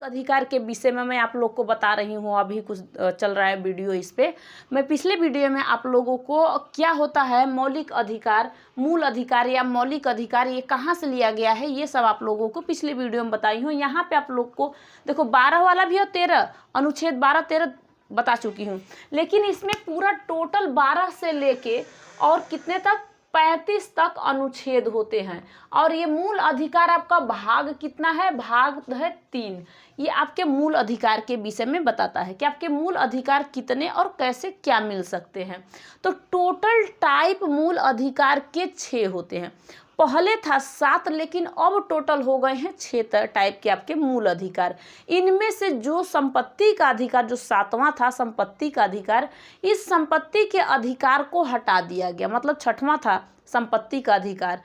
अधिकार के विषय में मैं आप लोग को बता रही हूँ। अभी कुछ चल रहा है वीडियो इस पे। मैं पिछले वीडियो में आप लोगों को क्या होता है मौलिक अधिकार, मूल अधिकार या मौलिक अधिकार ये कहाँ से लिया गया है ये सब आप लोगों को पिछले वीडियो में बताई हूँ। यहाँ पे आप लोग को देखो 12 वाला भी और 13 अनुच्छेद 12, 13 बता चुकी हूँ, लेकिन इसमें पूरा टोटल 12 से लेके और कितने तक 35 तक अनुच्छेद होते हैं। और ये मूल अधिकार आपका भाग कितना है, भाग है 3। ये आपके मूल अधिकार के विषय में बताता है कि आपके मूल अधिकार कितने और कैसे क्या मिल सकते हैं। तो टोटल टाइप मूल अधिकार के 6 होते हैं। पहले था 7, लेकिन अब टोटल हो गए हैं 6 टाइप के आपके मूल अधिकार। इनमें से जो संपत्ति का अधिकार, जो 7वां था संपत्ति का अधिकार, इस संपत्ति के अधिकार को हटा दिया गया। मतलब 6वां था संपत्ति का अधिकार,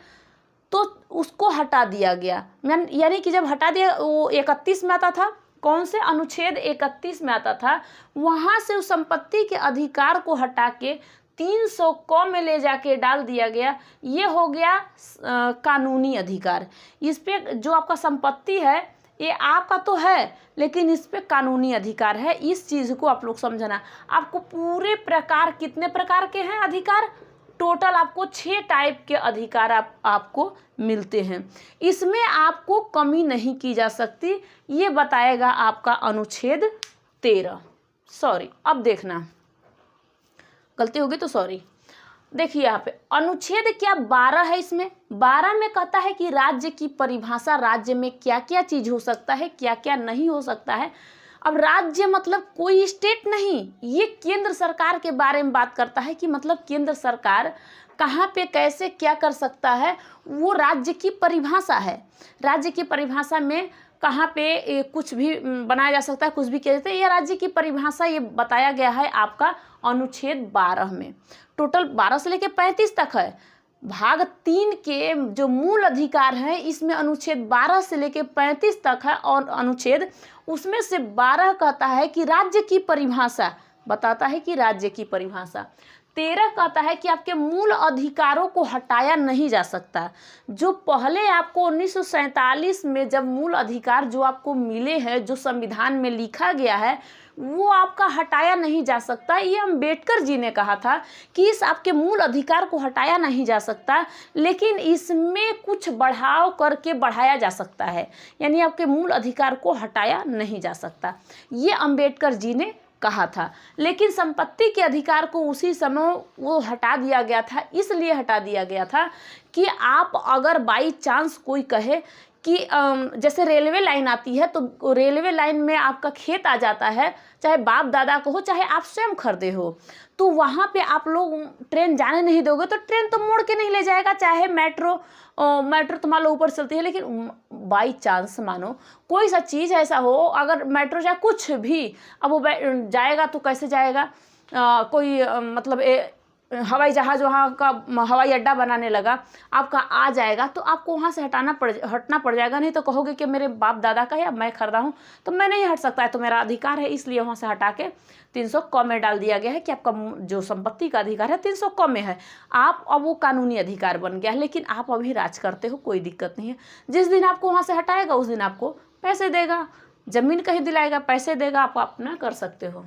तो उसको हटा दिया गया। यानी कि जब हटा दिया, वो 31 में आता था, कौन से अनुच्छेद 31 में आता था, वहाँ से उस संपत्ति के अधिकार को हटा के 300 क में ले जाके डाल दिया गया। ये हो गया कानूनी अधिकार। इस पे जो आपका संपत्ति है ये आपका तो है, लेकिन इस पे कानूनी अधिकार है। इस चीज़ को आप लोग समझना। आपको पूरे प्रकार, कितने प्रकार के हैं अधिकार, टोटल आपको 6 टाइप के अधिकार आपको मिलते हैं। इसमें आपको कमी नहीं की जा सकती, ये बताएगा आपका अनुच्छेद 13। सॉरी, अब देखना, गलती होगी तो सॉरी। देखिए यहाँ पे अनुच्छेद क्या 12 है। इसमें 12 में कहता है कि राज्य की परिभाषा, राज्य में क्या क्या चीज हो सकता है, क्या क्या नहीं हो सकता है। अब राज्य मतलब कोई स्टेट नहीं, ये केंद्र सरकार के बारे में बात करता है कि मतलब केंद्र सरकार कहाँ पे कैसे क्या कर सकता है, वो राज्य की परिभाषा है। राज्य की परिभाषा में कहाँ पे कुछ भी बनाया जा सकता है, कुछ भी किया जाता है, ये राज्य की परिभाषा ये बताया गया है आपका अनुच्छेद 12 में। टोटल 12 से लेके 35 तक है। भाग 3 के जो मूल अधिकार हैं इसमें अनुच्छेद 12 से लेके 35 तक है, और अनुच्छेद उसमें से 12 कहता है कि राज्य की परिभाषा बताता है कि राज्य की परिभाषा। 13 कहता है कि आपके मूल अधिकारों को हटाया नहीं जा सकता। जो पहले आपको 1947 में जब मूल अधिकार जो आपको मिले हैं, जो संविधान में लिखा गया है, वो आपका हटाया नहीं जा सकता। ये अम्बेडकर जी ने कहा था कि इस आपके मूल अधिकार को हटाया नहीं जा सकता, लेकिन इसमें कुछ बढ़ाव करके बढ़ाया जा सकता है। यानी आपके मूल अधिकार को हटाया नहीं जा सकता, ये अम्बेडकर जी ने कहा था। लेकिन संपत्ति के अधिकार को उसी समय वो हटा दिया गया था। इसलिए हटा दिया गया था कि आप अगर बाई चांस कोई कहे कि जैसे रेलवे लाइन आती है, तो रेलवे लाइन में आपका खेत आ जाता है, चाहे बाप दादा को हो, चाहे आप स्वयं खरीदे हो, तो वहाँ पे आप लोग ट्रेन जाने नहीं दोगे तो ट्रेन तो मोड़ के नहीं ले जाएगा। चाहे मेट्रो तो मान लो ऊपर चलती है, लेकिन बाई चांस मानो कोई सा चीज़ ऐसा हो, अगर मेट्रो चाहे कुछ भी, अब वो जाएगा तो कैसे जाएगा, कोई मतलब हवाई जहाज़ वहाँ का हवाई अड्डा बनाने लगा, आपका आ जाएगा तो आपको वहाँ से हटना पड़ जाएगा। नहीं तो कहोगे कि मेरे बाप दादा का है, अब मैं खरीदा हूँ तो मैं नहीं हट सकता है, तो मेरा अधिकार है, इसलिए वहाँ से हटा के 300 क में डाल दिया गया है कि आपका जो संपत्ति का अधिकार है 300 क में है। आप अब वो कानूनी अधिकार बन गया है, लेकिन आप अभी राज करते हो, कोई दिक्कत नहीं है। जिस दिन आपको वहाँ से हटाएगा उस दिन आपको पैसे देगा, ज़मीन कहीं दिलाएगा, पैसे देगा, आप अपना कर सकते हो।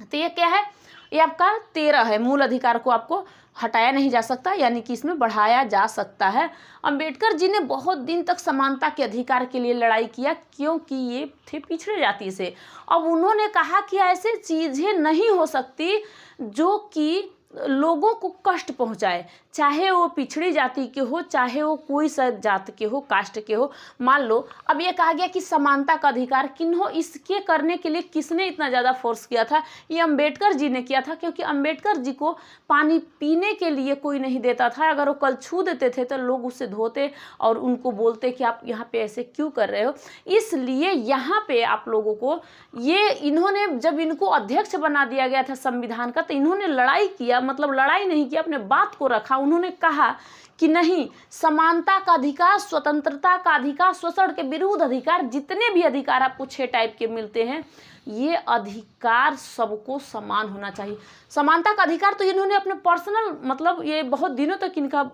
तो ये क्या है, ये आपका 13 है। मूल अधिकार को आपको हटाया नहीं जा सकता, यानी कि इसमें बढ़ाया जा सकता है। अंबेडकर जी ने बहुत दिन तक समानता के अधिकार के लिए लड़ाई किया, क्योंकि ये थे पिछड़े जाति से। अब उन्होंने कहा कि ऐसे चीज़ें नहीं हो सकती जो कि लोगों को कष्ट पहुंचाए, चाहे वो पिछड़ी जाति के हो, चाहे वो कोई सा जात के हो, कास्ट के हो। मान लो अब ये कहा गया कि समानता का अधिकार किन हो, इसके करने के लिए किसने इतना ज़्यादा फोर्स किया था, ये अम्बेडकर जी ने किया था। क्योंकि अम्बेडकर जी को पानी पीने के लिए कोई नहीं देता था। अगर वो कल छू देते थे तो लोग उससे धोते और उनको बोलते कि आप यहाँ पे ऐसे क्यों कर रहे हो। इसलिए यहाँ पे आप लोगों को ये, इन्होंने जब इनको अध्यक्ष बना दिया गया था संविधान का, तो इन्होंने लड़ाई किया, मतलब लड़ाई नहीं किया, अपने बात को रखा। उन्होंने कहा कि नहीं, समानता का अधिकार, स्वतंत्रता का अधिकार, शोषण के विरुद्ध अधिकार, जितने भी अधिकार आपको 6 टाइप के मिलते हैं, ये अधिकार सबको समान होना चाहिए। समानता का अधिकार तो इन्होंने अपने पर्सनल, मतलब ये बहुत दिनों तक इनका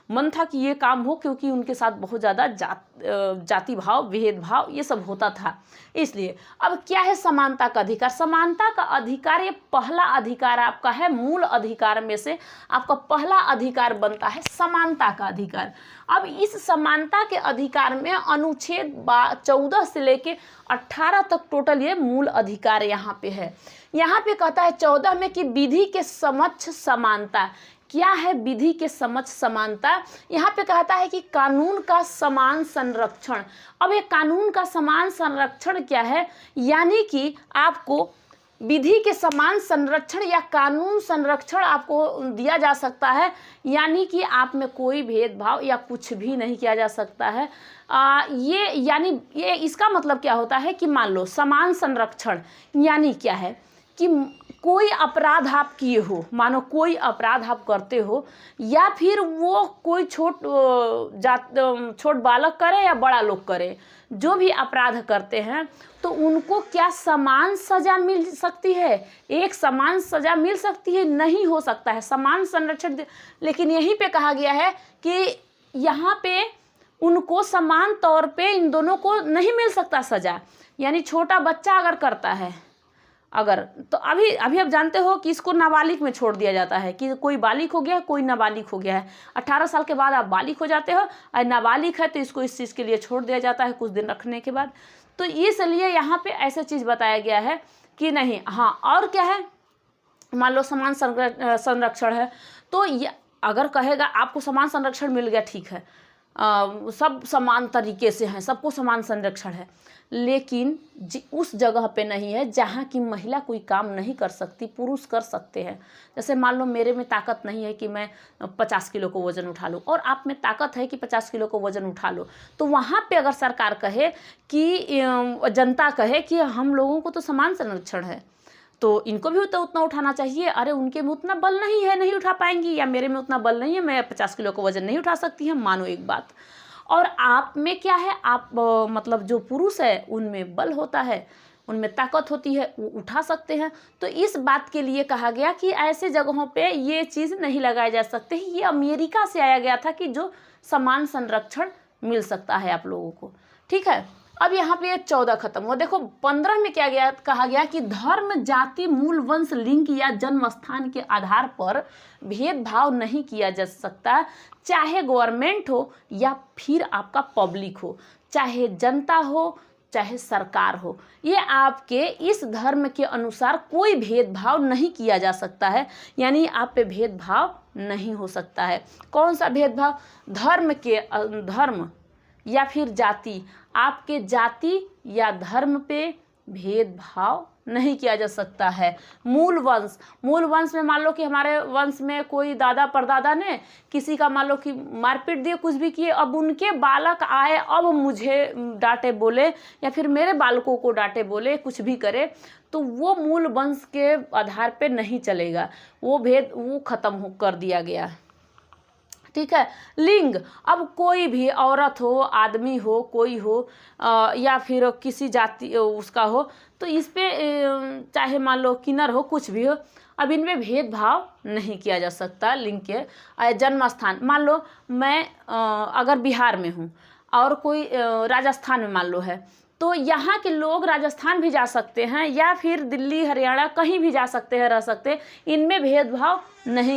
मन था कि ये काम हो, क्योंकि उनके साथ बहुत ज़्यादा जाति भाव, भेदभाव ये सब होता था, इसलिए। अब क्या है समानता का अधिकार? समानता का अधिकार ये पहला अधिकार आपका है, मूल अधिकार में से आपका पहला अधिकार बनता है समानता का अधिकार। अब इस समानता के अधिकार में अनुच्छेद 14 से लेके 18 तक टोटल ये मूल अधिकार यहाँ पे है। यहाँ पे कहता है 14 में कि विधि के समक्ष समानता। क्या है विधि के समक्ष समानता? यहाँ पे कहता है कि कानून का समान संरक्षण। अब ये कानून का समान संरक्षण क्या है? यानी कि आपको विधि के समान संरक्षण या कानून संरक्षण आपको दिया जा सकता है, यानी कि आप में कोई भेदभाव या कुछ भी नहीं किया जा सकता है। ये इसका मतलब क्या होता है कि मान लो समान संरक्षण यानी क्या है कि कोई अपराध आप किए हो, मानो कोई अपराध आप करते हो, या फिर वो कोई छोट बालक करे या बड़ा लोग करे, जो भी अपराध करते हैं तो उनको क्या समान सजा मिल सकती है? एक समान सजा मिल सकती है? नहीं हो सकता है। समान संरक्षण, लेकिन यहीं पे कहा गया है कि यहाँ पे उनको समान तौर पे इन दोनों को नहीं मिल सकता सजा। यानी छोटा बच्चा अगर करता है अगर, तो अभी आप जानते हो कि इसको नाबालिग में छोड़ दिया जाता है कि कोई बालिग हो गया, कोई नाबालिग हो गया है। 18 साल के बाद आप बालिग हो जाते हो, और नाबालिग है तो इसको इस चीज़ के लिए छोड़ दिया जाता है कुछ दिन रखने के बाद। तो इसलिए यहाँ पे ऐसा चीज़ बताया गया है कि नहीं। हाँ, और क्या है, मान लो समान संरक्षण है, तो ये अगर कहेगा आपको समान संरक्षण मिल गया, ठीक है, सब समान तरीके से हैं, सबको समान संरक्षण है, लेकिन उस जगह पे नहीं है जहाँ की महिला कोई काम नहीं कर सकती, पुरुष कर सकते हैं। जैसे मान लो मेरे में ताकत नहीं है कि मैं 50 किलो को वज़न उठा लूँ, और आप में ताकत है कि 50 किलो को वज़न उठा लो, तो वहाँ पे अगर सरकार कहे कि जनता कहे कि हम लोगों को तो समान संरक्षण है, तो इनको भी तो उतना उठाना चाहिए। अरे उनके में उतना बल नहीं है, नहीं उठा पाएंगी, या मेरे में उतना बल नहीं है, मैं 50 किलो को वज़न नहीं उठा सकती है, मानो एक बात। और आप में क्या है, आप मतलब जो पुरुष है उनमें बल होता है, उनमें ताकत होती है, वो उठा सकते हैं। तो इस बात के लिए कहा गया कि ऐसे जगहों पे ये चीज़ नहीं लगाए जा सकते। ये अमेरिका से आया गया था कि जो समान संरक्षण मिल सकता है आप लोगों को, ठीक है। अब यहाँ पे 14 खत्म हुआ। देखो 15 में क्या कहा गया कि धर्म, जाति, मूल वंश, लिंग या जन्म स्थान के आधार पर भेदभाव नहीं किया जा सकता, चाहे गवर्नमेंट हो या फिर आपका पब्लिक हो, चाहे जनता हो चाहे सरकार हो। ये आपके इस धर्म के अनुसार कोई भेदभाव नहीं किया जा सकता है, यानी आप पे भेदभाव नहीं हो सकता है। कौन सा भेदभाव? धर्म या फिर जाति, आपके जाति या धर्म पे भेदभाव नहीं किया जा सकता है। मूल वंश में मान लो कि हमारे वंश में कोई दादा परदादा ने किसी का मान लो कि मारपीट दिए, कुछ भी किए, अब उनके बालक आए, अब मुझे डांटे बोले या फिर मेरे बालकों को डांटे बोले, कुछ भी करे, तो वो मूल वंश के आधार पे नहीं चलेगा, वो खत्म कर दिया गया, ठीक है। लिंग, अब कोई भी औरत हो, आदमी हो, कोई हो या फिर किसी जाति उसका हो, तो इस पे चाहे मान लो किन्नर हो, कुछ भी हो, अब इनमें भेदभाव नहीं किया जा सकता लिंग के। जन्म स्थान, मान लो मैं अगर बिहार में हूँ और कोई राजस्थान में मान लो है, तो यहाँ के लोग राजस्थान भी जा सकते हैं या फिर दिल्ली, हरियाणा कहीं भी जा सकते हैं, रह सकते हैं, इनमें भेदभाव नहीं